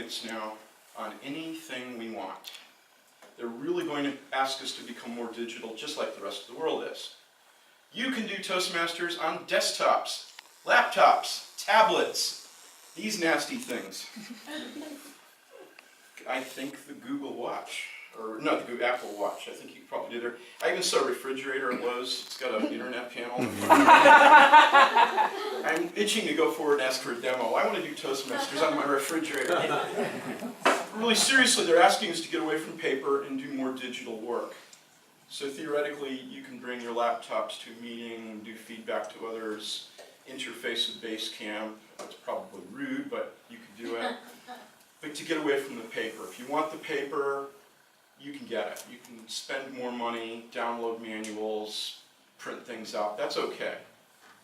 points now on anything we want. They're really going to ask us to become more digital, just like the rest of the world is. You can do Toastmasters on desktops, laptops, tablets, these nasty things. I think the Google Watch, or no, the Apple Watch, I think you probably did there. I even saw a refrigerator at Lowe's. It's got an internet panel. I'm itching to go forward and ask for a demo. I want to do Toastmasters on my refrigerator. Really seriously, they're asking us to get away from paper and do more digital work. So theoretically, you can bring your laptops to a meeting, do feedback to others, interface with Basecamp. That's probably rude, but you can do it. But to get away from the paper. If you want the paper, you can get it. You can spend more money, download manuals, print things out. That's okay.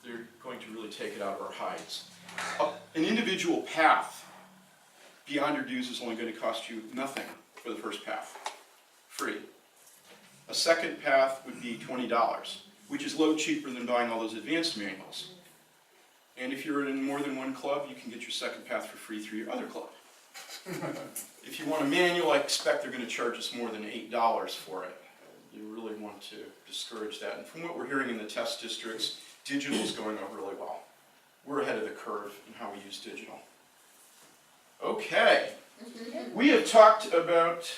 They're going to really take it out of our hides. An individual path beyond your dues is only going to cost you nothing for the first path. Free. A second path would be $20, which is load cheaper than buying all those advanced manuals. And if you're in more than one club, you can get your second path for free through your other club. If you want a manual, I expect they're going to charge us more than $8 for it. You really want to discourage that. And from what we're hearing in the test districts, digital is going over really well. We're ahead of the curve in how we use digital. Okay, we have talked about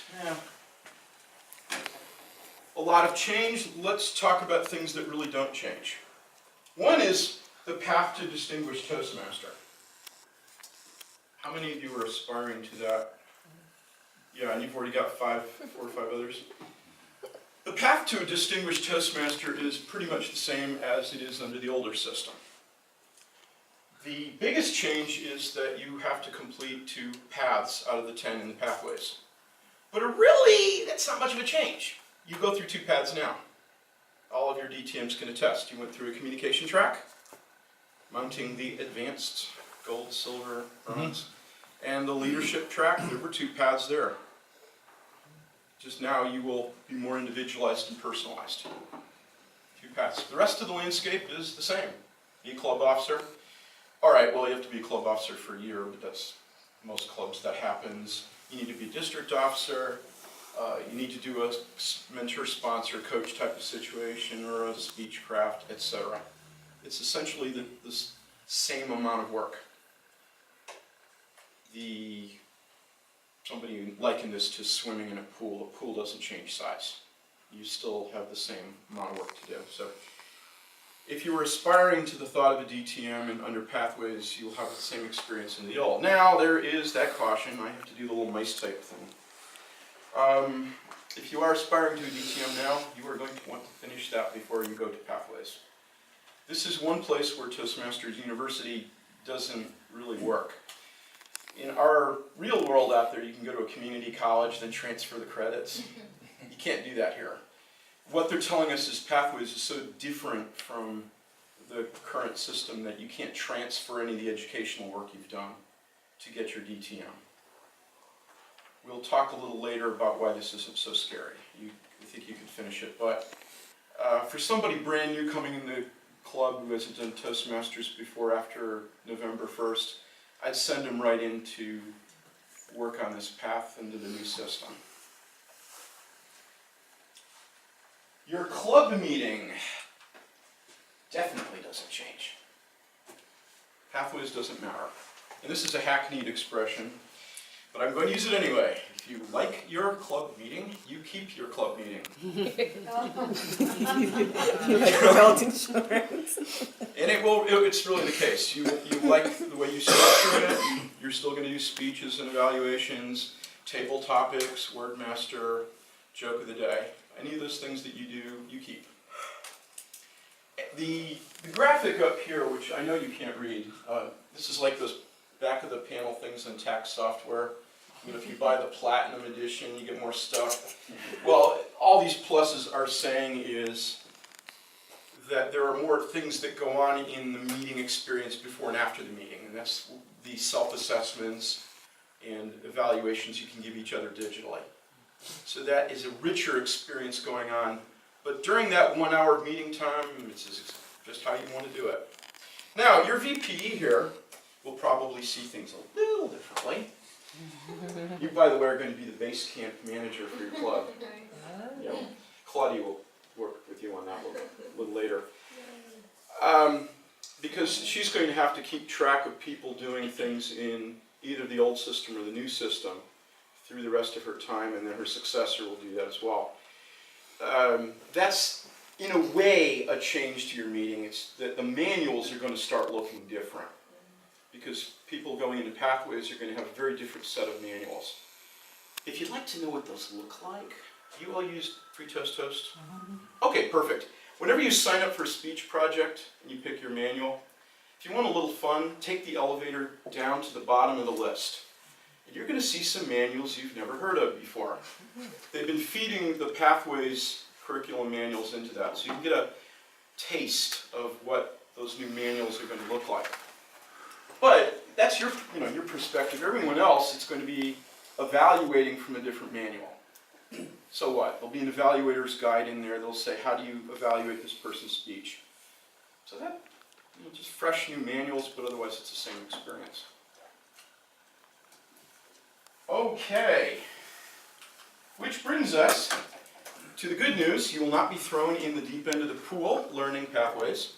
a lot of change. Let's talk about things that really don't change. One is the path to distinguished Toastmaster. How many of you are aspiring to that? Yeah, and you've already got 4 or 5 others. The path to a distinguished Toastmaster is pretty much the same as it is under the older system. The biggest change is that you have to complete 2 paths out of the 10 in the pathways. But really, that's not much of a change. You go through 2 paths now. All of your DTMs can attest. You went through a communication track, mounting the advanced gold, silver, bronze, and the leadership track. There were 2 paths there. Just now you will be more individualized and personalized. 2 paths. The rest of the landscape is the same. Be a club officer. All right, well, you have to be a club officer for a year, but that's most clubs that happens. You need to be a district officer. You need to do a mentor, sponsor, coach type of situation, or a speech craft, etc. It's essentially the same amount of work. Somebody likened this to swimming in a pool. A pool doesn't change size. You still have the same amount of work to do. So, if you were aspiring to the thought of a DTM and under pathways, you'll have the same experience in the old. Now, there is that caution. I have to do the little mice type thing. If you are aspiring to a DTM now, you are going to want to finish that before you go to pathways. This is one place where Toastmasters University doesn't really work. In our real world out there, you can go to a community college, then transfer the credits. You can't do that here. What they're telling us is pathways is so different from the current system that you can't transfer any of the educational work you've done to get your DTM. We'll talk a little later about why this isn't so scary. I think you can finish it, but for somebody brand new coming in the club who hasn't done Toastmasters before after November 1st, I'd send them right in to work on this path into the new system. Your club meeting definitely doesn't change. Pathways doesn't matter. And this is a hackneyed expression, but I'm going to use it anyway. If you like your club meeting, you keep your club meeting. Health insurance. And it's really the case. You like the way you structure it. You're still going to do speeches and evaluations, table topics, word master, joke of the day. Any of those things that you do, you keep. The graphic up here, which I know you can't read, this is like those back of the panel things in tax software. You know, if you buy the Platinum Edition, you get more stuff. Well, all these pluses are saying is that there are more things that go on in the meeting experience before and after the meeting, and that's the self-assessments and evaluations you can give each other digitally. So that is a richer experience going on, but during that 1 hour meeting time, it's just how you want to do it. Now, your VPE here will probably see things a little differently. You, by the way, are going to be the base camp manager for your club. Yeah. Claudia will work with you on that a little later. Because she's going to have to keep track of people doing things in either the old system or the new system through the rest of her time, and then her successor will do that as well. That's, in a way, a change to your meeting. It's that the manuals are going to start looking different, because people going into pathways are going to have a very different set of manuals. If you'd like to know what those look like, you all use Pre-Toast Toast? Okay, perfect. Whenever you sign up for a speech project and you pick your manual, if you want a little fun, take the elevator down to the bottom of the list. And you're going to see some manuals you've never heard of before. They've been feeding the Pathways curriculum manuals into that, so you can get a taste of what those new manuals are going to look like. But that's your perspective. Everyone else, it's going to be evaluating from a different manual. So what? There'll be an evaluator's guide in there. They'll say, how do you evaluate this person's speech? So that, just fresh new manuals, but otherwise it's the same experience. Okay. Which brings us to the good news. You will not be thrown in the deep end of the pool learning Pathways.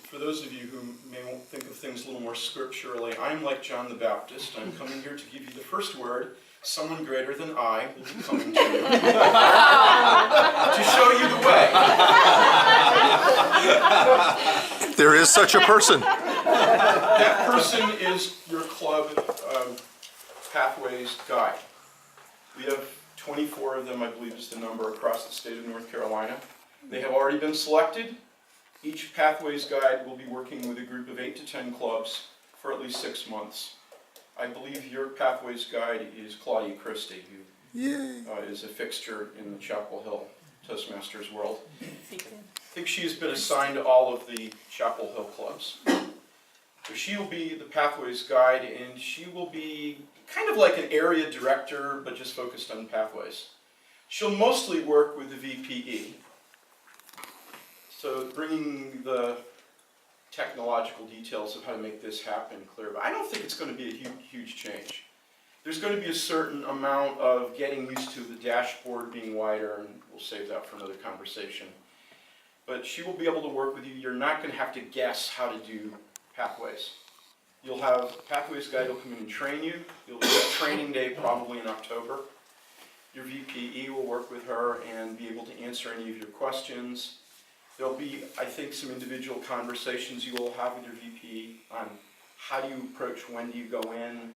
For those of you who may think of things a little more scripturally, I'm like John the Baptist. I'm coming here to give you the first word. Someone greater than I will be coming to you to show you the way. There is such a person. That person is your club Pathways guide. We have 24 of them, I believe is the number, across the state of North Carolina. They have already been selected. Each Pathways guide will be working with a group of 8 to 10 clubs for at least 6 months. I believe your Pathways guide is Claudia Christie, who is a fixture in the Chapel Hill Toastmasters world. I think she has been assigned to all of the Chapel Hill clubs. So she will be the Pathways guide, and she will be kind of like an area director, but just focused on Pathways. She'll mostly work with the VPE. So bringing the technological details of how to make this happen clear, but I don't think it's going to be a huge change. There's going to be a certain amount of getting used to the dashboard being wider, and we'll save that for another conversation. But she will be able to work with you. You're not going to have to guess how to do Pathways. You'll have a Pathways guide will come in and train you. You'll have a training day probably in October. Your VPE will work with her and be able to answer any of your questions. There'll be, I think, some individual conversations you will have with your VP on how do you approach, when do you go in,